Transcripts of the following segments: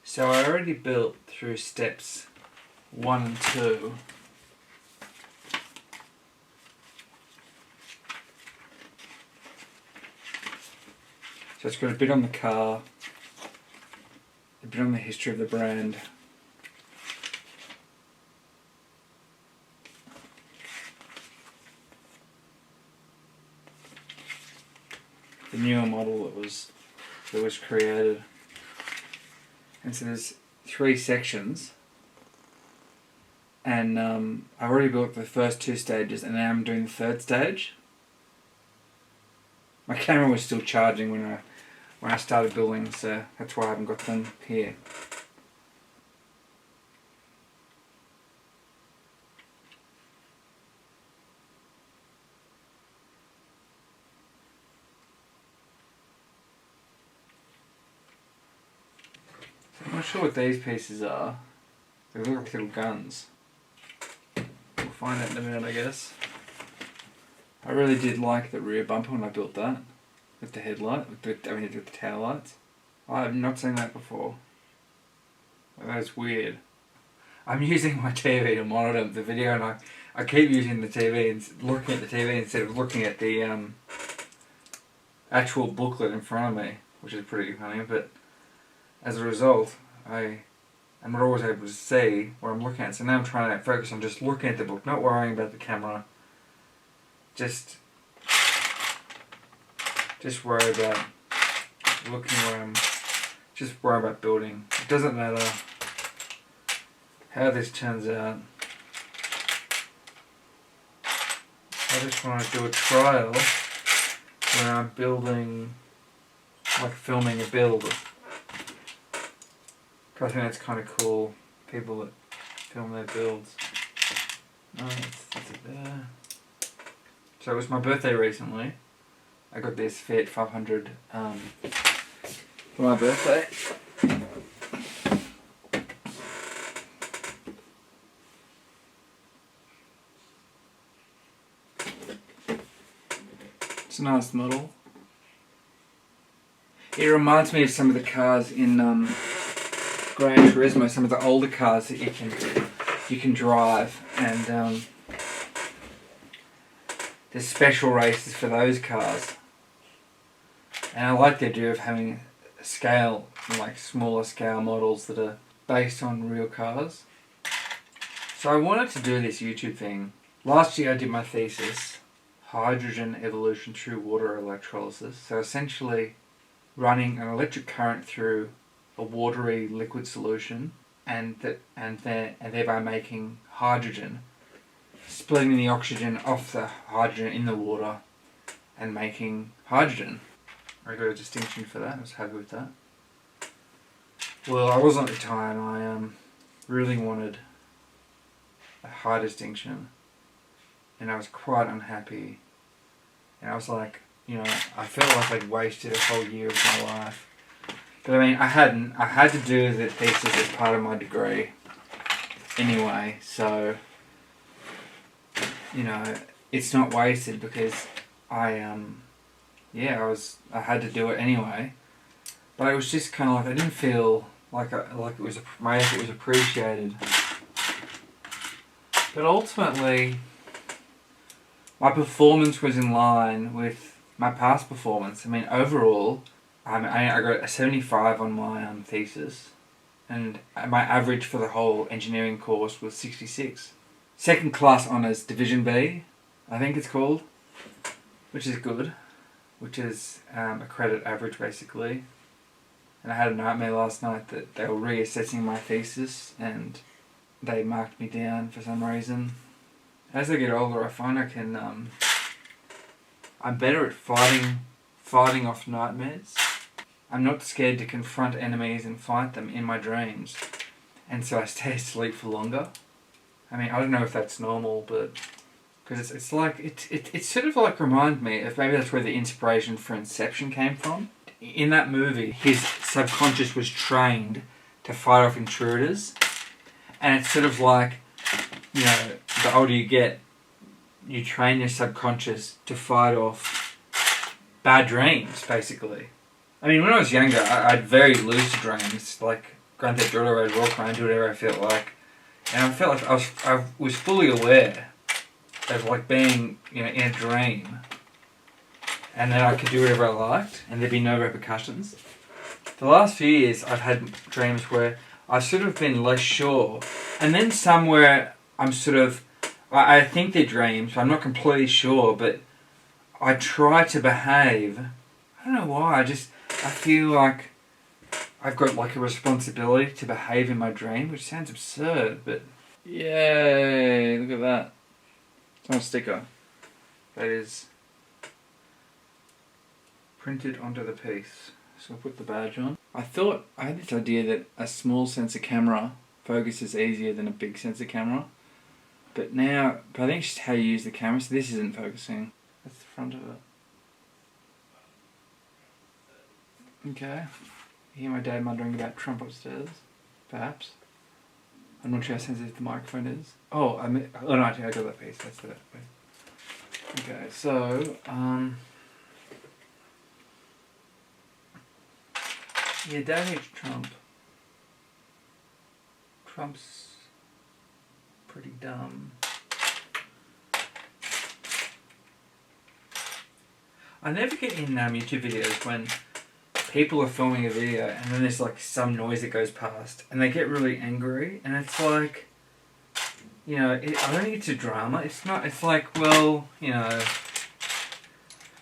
So I already built through steps 1 and 2. So it's got a bit on the car, a bit on the history of the brand. The newer model that was created. And so there's 3 sections. And I've already built the first 2 stages, and now I'm doing the 3rd stage. My camera was still charging when I started building, so that's why I haven't got them here. So I'm not sure what these pieces are. They look like little guns. We'll find out in a minute, I guess. I really did like the rear bumper when I built that. With the headlight, with the tail lights. I have not seen that before. That's weird. I'm using my TV to monitor the video, and I keep using the TV and looking at the TV instead of looking at the actual booklet in front of me, which is pretty funny. But as a result, I'm not always able to see what I'm looking at. So now I'm trying to focus on just looking at the book, not worrying about the camera. Just worry about looking where I'm. Just worry about building. It doesn't matter how this turns out. I just want to do a trial where I'm building, like filming a build. I think that's kind of cool. People that film their builds. No, that's it there. So it was my birthday recently. I got this Fiat 500 for my birthday. It's a nice model. It reminds me of some of the cars in Gran Turismo, some of the older cars that you can drive, and there's special races for those cars. And I like the idea of having a scale, like smaller scale models that are based on real cars. So I wanted to do this YouTube thing. Last year I did my thesis, Hydrogen Evolution Through Water Electrolysis. So essentially running an electric current through a watery liquid solution and thereby making hydrogen, splitting the oxygen off the hydrogen in the water and making hydrogen. I got a distinction for that. I was happy with that. Well, I wasn't at the time. I really wanted a high distinction, and I was quite unhappy. And I was like, I felt like I'd wasted a whole year of my life. But I mean, I hadn't. I had to do the thesis as part of my degree anyway, so it's not wasted because I had to do it anyway. But it was just kind of like I didn't feel like my effort was appreciated. But ultimately, my performance was in line with my past performance. I mean, overall, I got a 75 on my thesis, and my average for the whole engineering course was 66. Second class honours, Division B, I think it's called, which is good, which is a credit average basically. And I had a nightmare last night that they were reassessing my thesis and they marked me down for some reason. As I get older, I find I'm better at fighting off nightmares. I'm not scared to confront enemies and fight them in my dreams, and so I stay asleep for longer. I mean, I don't know if that's normal, but because it's like it sort of like reminds me of, maybe that's where the inspiration for Inception came from. In that movie, his subconscious was trained to fight off intruders, and it's sort of like, the older you get, you train your subconscious to fight off bad dreams, basically. I mean, when I was younger, I had very lucid dreams. Like, Grand Theft Auto Road, walk around, do whatever I felt like. And I felt like I was fully aware of like being, you know, in a dream. And then I could do whatever I liked and there'd be no repercussions. The last few years I've had dreams where I've sort of been less sure. And then somewhere I'm sort of, I think they're dreams, but I'm not completely sure, but I try to behave. I don't know why, I feel like I've got like a responsibility to behave in my dream, which sounds absurd, but yay, look at that. It's on a sticker. That is printed onto the piece. So I'll put the badge on. I had this idea that a small sensor camera focuses easier than a big sensor camera. But I think it's just how you use the camera. So this isn't focusing. That's the front of it. Okay. You hear my dad muttering about Trump upstairs? Perhaps. I'm not sure how sensitive the microphone is. Oh no, actually I got that piece. That's it. Okay, so, yeah, Dad hates Trump. Trump's pretty dumb. I never get in YouTube videos when people are filming a video and then there's like some noise that goes past and they get really angry and it's like, you know, I don't think it's a drama. It's not, it's like, well, you know,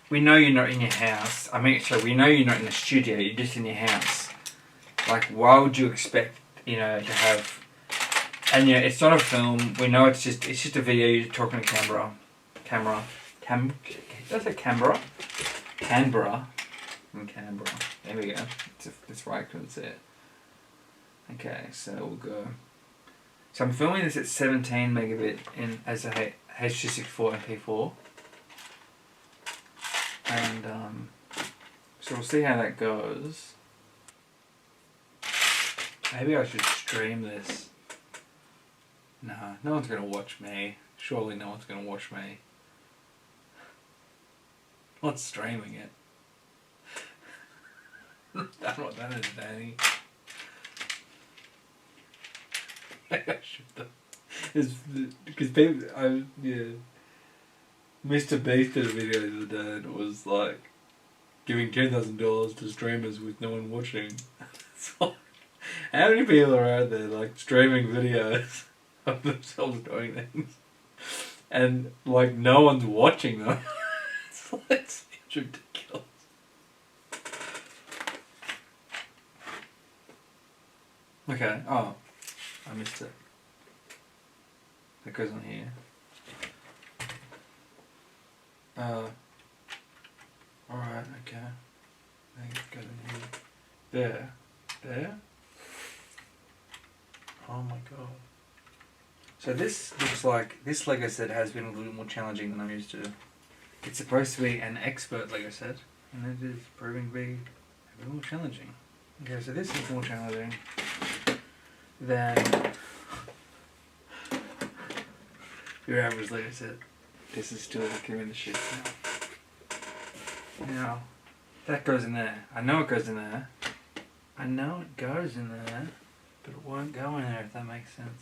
we know you're not in your house. I mean, so we know you're not in the studio, you're just in your house. Like, why would you expect, you know, to have... And, yeah, it's not a film. We know it's just a video. You're talking to camera. That's a Canberra. Canberra. In Canberra. There we go. That's right, I couldn't see it. Okay, so we'll go. So I'm filming this at 17 megabit as a H.264 MP4. And, so we'll see how that goes. Maybe I should stream this. Nah, no one's gonna watch me. Surely no one's gonna watch me. I'm not streaming it. That's not that entertaining. I should though. Because people, Mr. Beast did a video the other day and it was like giving $10,000 to streamers with no one watching. So, how many people are out there like streaming videos of themselves doing things and like no one's watching them? It's ridiculous. Okay, oh, I missed it. That goes on here. Alright, okay. I think it goes in here. There. Oh my god. So this looks like, this Lego set has been a little more challenging than I'm used to. It's supposed to be an expert Lego set, and it is proving to be a bit more challenging. Okay, so this is more challenging than your average Lego set. This is still giving the shit now. Now, that goes in there. I know it goes in there. I know it goes in there, but it won't go in there if that makes sense.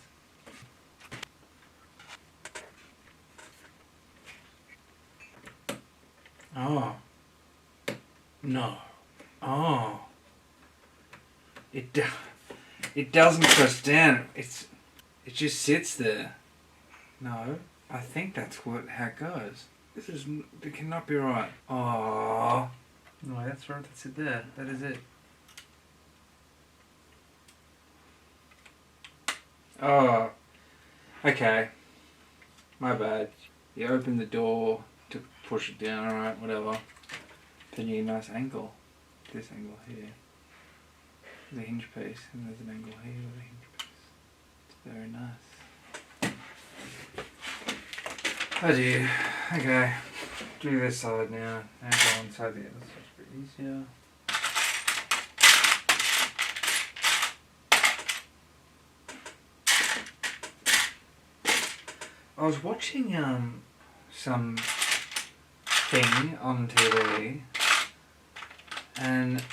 Oh. No. Oh. It doesn't press down. It just sits there. No. I think that's how it goes. It cannot be right. Oh. No, that's right. That's it there. That is it. Oh. Okay. My bad. You open the door to push it down, alright, whatever. Then you get a nice angle. This angle here. There's a hinge piece, and there's an angle here with a hinge piece. It's very nice. Oh dear. Okay. Do this side now. And go inside the other side. It's a bit easier. I was watching some thing on TV, and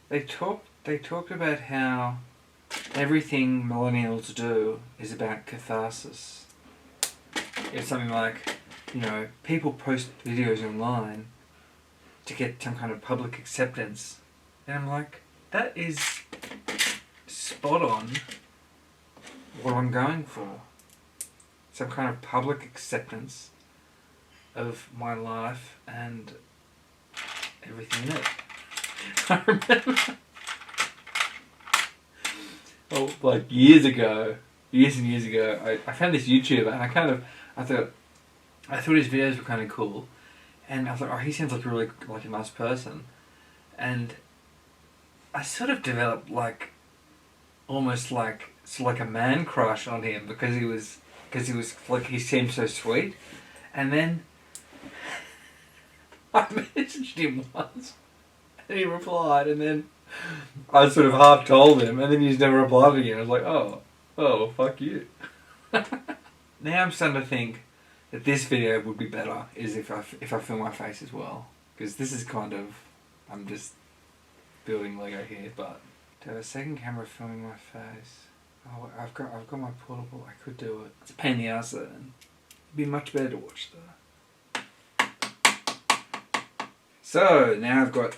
they talked about how everything millennials do is about catharsis. It's something like, people post videos online to get some kind of public acceptance. And I'm like, that is spot on what I'm going for. Some kind of public acceptance of my life and everything in it. I remember, like years and years ago, I found this YouTuber, and I thought his videos were kind of cool, and I thought, oh, he sounds like a nice person, and I sort of developed almost like a man crush on him because he was like, he seemed so sweet, and then I messaged him once, and he replied, and then I sort of half told him, and then he's never replied again. I was like, oh, fuck you. Now I'm starting to think that this video would be better is if I film my face as well, because this is kind of, I'm just building Lego here, but to have a second camera filming my face, oh, I've got my portable. I could do it. It's a pain in the ass though. It'd be much better to watch though. So now I've got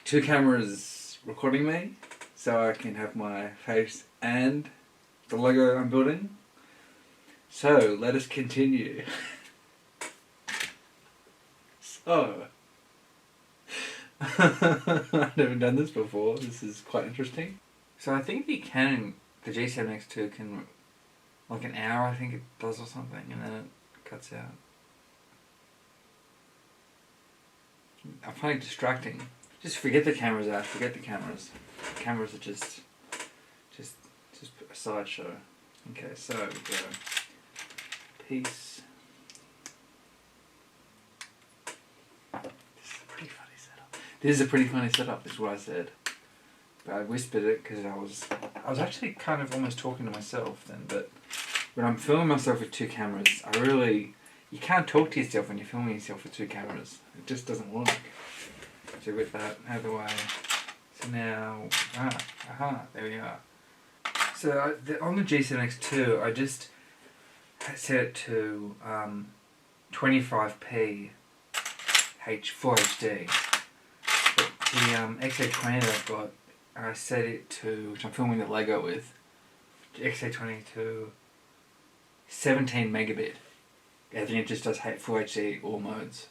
2 cameras recording me, so I can have my face and the Lego I'm building. So let us continue. So I've never done this before. This is quite interesting. So I think the G7X2 can, like an hour I think it does or something, and then it cuts out. I find it distracting. Just forget the cameras out. Forget the cameras. The cameras are just a sideshow. Okay, so we go. Peace. This is a pretty funny setup. Is what I said. But I whispered it because I was actually kind of almost talking to myself then. But when I'm filming myself with 2 cameras, you can't talk to yourself when you're filming yourself with 2 cameras. It just doesn't work. So with that out of the way, so now, there we are. So on the G7X2, I just set it to 25p Full HD. But the XA20 that I've got, I set it to, which I'm filming the Lego with, XA20 to 17 megabit. I think it just does Full HD all modes.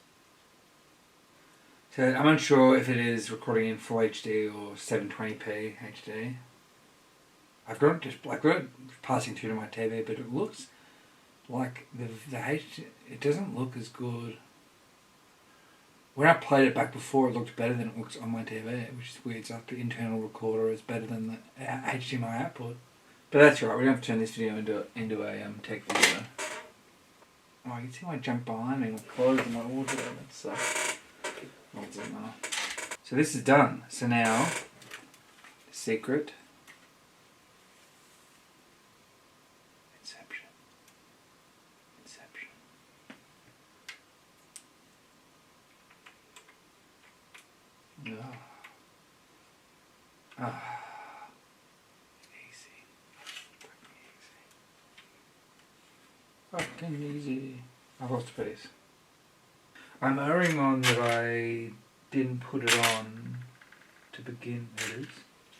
So I'm unsure if it is recording in Full HD or 720p HD. I've got it passing through to my TV, but it looks like the HD, it doesn't look as good. When I played it back before, it looked better than it looks on my TV, which is weird. It's like the internal recorder is better than the HDMI output. But that's right, we don't have to turn this video into a tech video. Oh, you can see my junk behind me, my clothes and my wardrobe and stuff. So this is done. So now, secret. Inception. Easy. Fucking easy. I've lost a piece. I'm erring on that I didn't put it on to begin. There it is.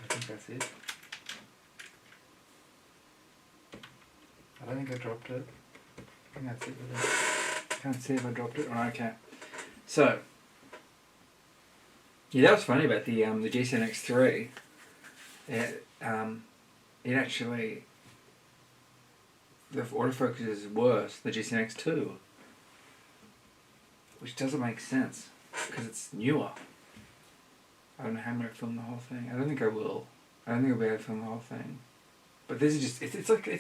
I think that's it. I don't think I dropped it. I think that's it with it. Can't see if I dropped it. Oh, okay. So, yeah, that was funny about the G7X3. It actually, the autofocus is worse. The G7X2. Which doesn't make sense, because it's newer. I don't know how I'm going to film the whole thing. I don't think I will. I don't think I'll be able to film the whole thing. But this is just, it's like a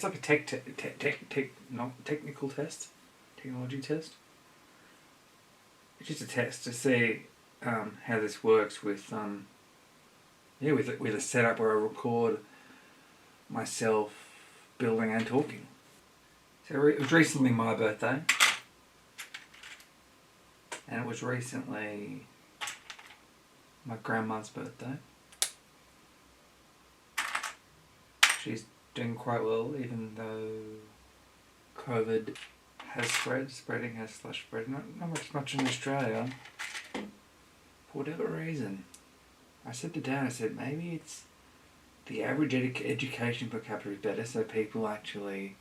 technical test, technology test. It's just a test to see how this works with with a setup where I record myself building and talking. So it was recently my birthday. And it was recently my grandma's birthday. she's doing quite well, even though COVID has spreading has spread. Not much in Australia. For whatever reason. I said to Dad, I said, maybe it's the average education per capita is better, so people actually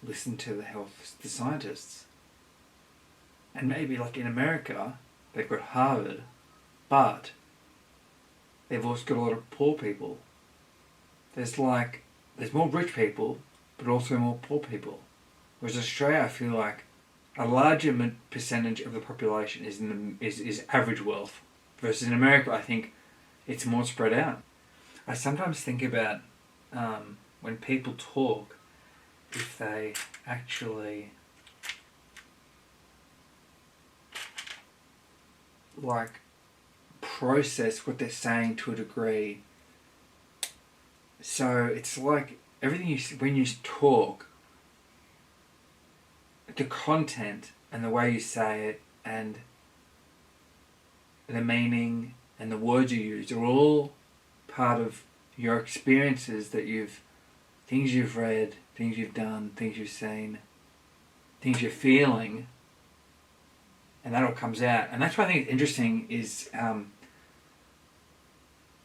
listen to the scientists. And maybe like in America, they've got Harvard, but they've also got a lot of poor people. There's more rich people, but also more poor people. Whereas Australia, I feel like a larger percentage of the population is average wealth, versus in America, I think it's more spread out. I sometimes think about when people talk, if they actually process what they're saying to a degree. So it's like everything when you talk, the content and the way you say it and the meaning and the words you use are all part of your experiences things you've read, things you've done, things you've seen, things you're feeling, and that all comes out. And that's what I think is interesting is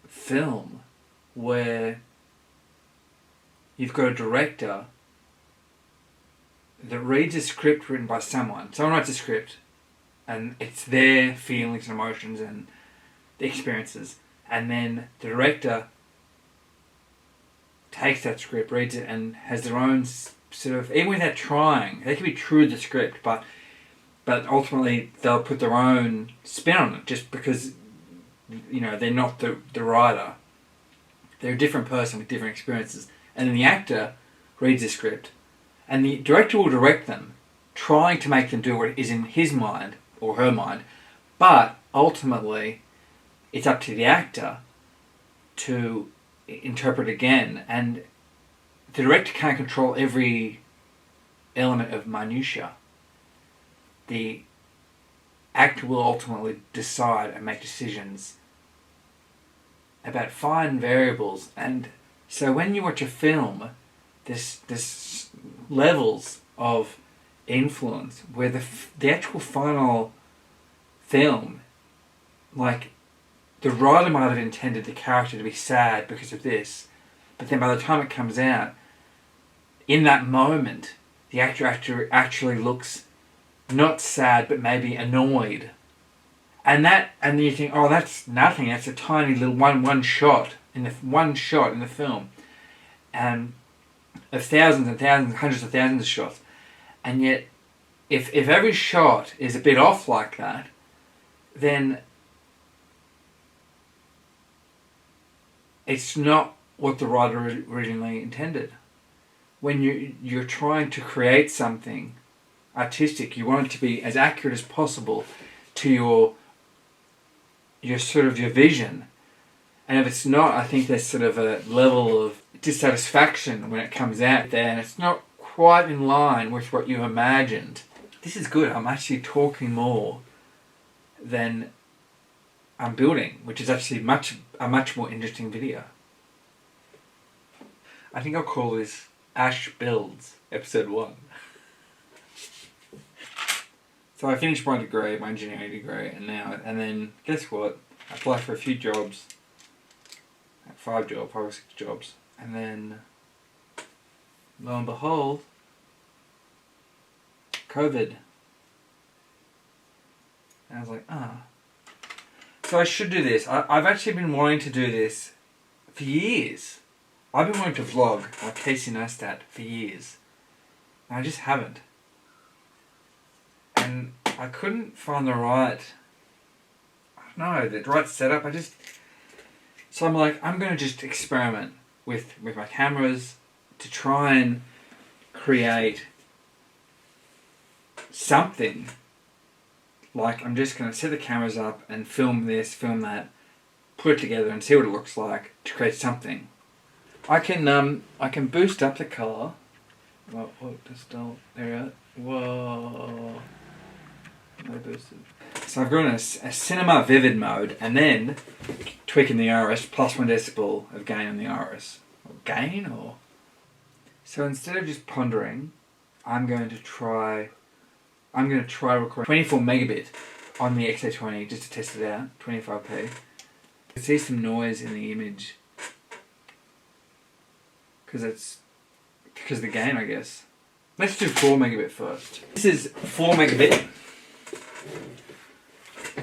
film, where you've got a director that reads a script written by someone. Someone writes a script, and it's their feelings and emotions and the experiences. And then the director takes that script, reads it, and has their own sort of, even without trying, they can be true to the script, but ultimately they'll put their own spin on it just because, they're not the writer. They're a different person with different experiences. And then the actor reads the script, and the director will direct them, trying to make them do what is in his mind or her mind, but ultimately it's up to the actor to interpret again, and the director can't control every element of minutiae. The actor will ultimately decide and make decisions about fine variables. And so when you watch a film, there's levels of influence where the actual final film, like the writer might have intended the character to be sad because of this, but then by the time it comes out, in that moment, the actor actually looks not sad but maybe annoyed, and then you think, oh, that's nothing. That's a tiny little one shot in the film, and of thousands and thousands, hundreds of thousands of shots, and yet, if every shot is a bit off like that, then it's not what the writer originally intended. When you're trying to create something artistic, you want it to be as accurate as possible to your sort of your vision. And if it's not, I think there's sort of a level of dissatisfaction when it comes out there, and it's not quite in line with what you imagined. This is good. I'm actually talking more than I'm building, which is actually a much more interesting video. I think I'll call this Ash Builds Episode 1. So I finished my degree, my engineering degree, and then guess what? I applied for a few jobs, 5 or 6 jobs, and then lo and behold, COVID. And I was like, So I should do this. I've actually been wanting to do this for years. I've been wanting to vlog like Casey Neistat for years. And I just haven't. And I couldn't find the right setup. So I'm like, I'm going to just experiment with my cameras to try and create something. Like, I'm just going to set the cameras up and film this, film that, put it together and see what it looks like to create something. I can boost up the colour. Well, there we go. Whoa. No boosted. So I've got a cinema vivid mode, and then tweaking the RS, plus 1 decibel of gain on the RS. gain or... So instead of just pondering, I'm going to try record 24 megabit on the XA20 just to test it out, 25p. I can see some noise in the image because of the gain, I guess. Let's do 4 megabit first. This is 4 megabit.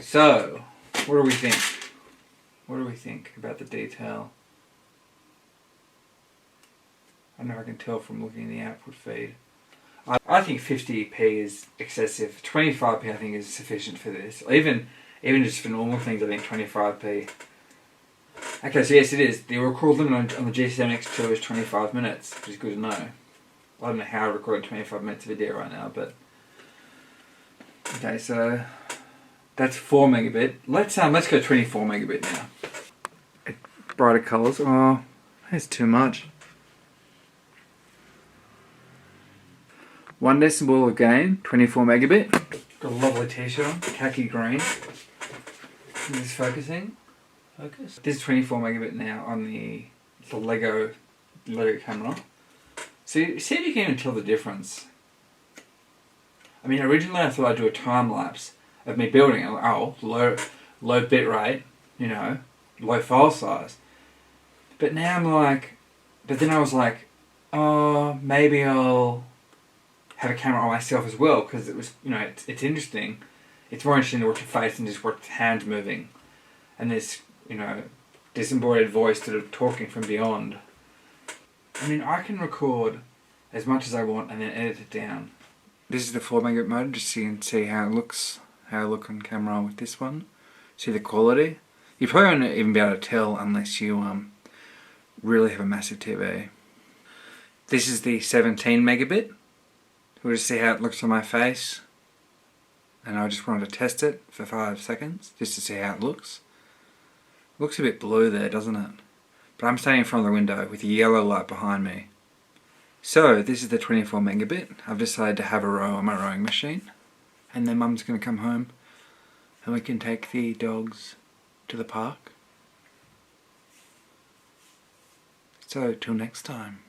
So, what do we think? What do we think about the detail? I don't know if I can tell from looking at the output feed. I think 50p is excessive. 25p I think is sufficient for this. Even just for normal things, I think 25p. Okay, so yes, it is. The record limit on the G7X2 is 25 minutes, which is good to know. I don't know how I recorded 25 minutes of video right now, but... Okay, so... That's 4 megabit. Let's go 24 megabit now. Brighter colours. Oh, that's too much. 1 decibel of gain, 24 megabit. Got a lovely t-shirt on, khaki green. Is this focusing? Focus. This is 24 megabit now on the Lego camera. So see if you can even tell the difference. I mean, originally I thought I'd do a time lapse of me building it. Oh, low bit rate, you know, low file size. But now I'm like, but then I was like, oh, maybe I'll have a camera on myself as well, because it was, you know, it's interesting. It's more interesting to watch your face than just watch hands moving. And this, you know, disembodied voice sort of talking from beyond. I mean, I can record as much as I want and then edit it down. This is the 4 megabit mode, just so you can see how it looks, how I look on camera with this one. See the quality? You probably won't even be able to tell unless you really have a massive TV. This is the 17 megabit. We'll just see how it looks on my face. And I just wanted to test it for 5 seconds, just to see how it looks. Looks a bit blue there, doesn't it? But I'm standing in front of the window with a yellow light behind me. So, this is the 24 megabit. I've decided to have a row on my rowing machine. And then Mum's going to come home and we can take the dogs to the park. So, till next time.